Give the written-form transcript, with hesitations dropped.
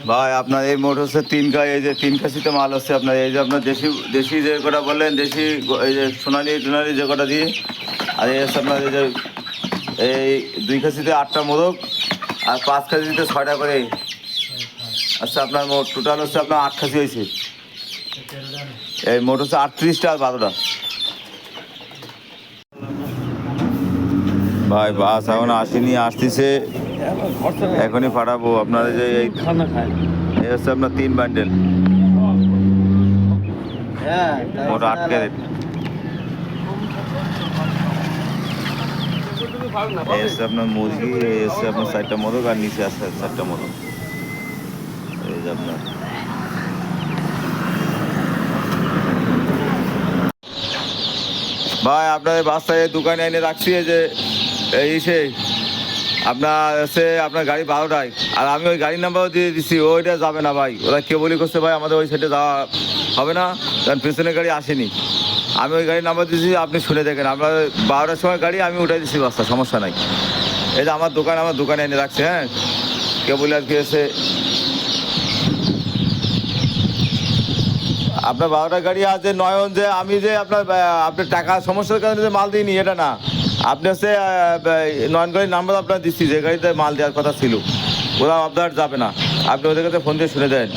ভাই আপনার এই মোট হচ্ছে এই যে 3 খাসিতে মাল হচ্ছে আপনার, এই যে আপনার দেশি দেশি যে কটা বললেন, দেশি এই যে সোনালি টোনালি যে কটা দিয়ে, আর এই হচ্ছে আপনার এই যে এই 2 খাসিতে 8টা মোদক, আর 5 খাসিতে 6টা করে। আচ্ছা আপনার মোট টোটাল হচ্ছে আপনার 8 খাসি হয়েছে। এই মোট হচ্ছে 38টা আর 12টা। ভাই বাস এখন আসেনি, আসতেছে, এখনই পাঠাবো আপনার। যে এই এই হচ্ছে আপনার 3 বান্ডেল, মোট 8 ক্যারেট। এই হচ্ছে আপনার মুরগি, এই হচ্ছে আপনার 4টা মোদক, আর নিচে আছে 4টা মোদক। এই যে আপনার ভাই আপনার এই বাস থেকে দোকানে এনে রাখছি, এই যে এই সেই আপনার হচ্ছে আপনার গাড়ি 12টায়, আর আমি ওই গাড়ির নাম্বারও দিয়ে দিচ্ছি, ওইটা যাবে না ভাই। ওরা কেবলই করছে ভাই আমাদের ওই সাইডে যাওয়া হবে না, কারণ পেছনের গাড়ি আসেনি। আমি ওই গাড়ির নাম্বার দিয়েছি, আপনি শুনে দেখেন। আপনার 12টার সময় গাড়ি আমি উঠাই দিচ্ছি বাসটা, সমস্যা নাই। এই যে আমার দোকানে এনে রাখছে। হ্যাঁ, কেবল আর কি হচ্ছে আপনার 12টা গাড়ি আছে নয়ন, যে আমি যে আপনার টাকা সমস্যার কারণে যে মাল দিইনি এটা না। আপনি হচ্ছে নয়ন গাড়ির নাম্বার আপনার দিচ্ছি, যে গাড়িতে মাল দেওয়ার কথা ছিল, ওরা আপনার যাবে না। আপনি ওদের কাছে ফোন দিয়ে শুনে দেন।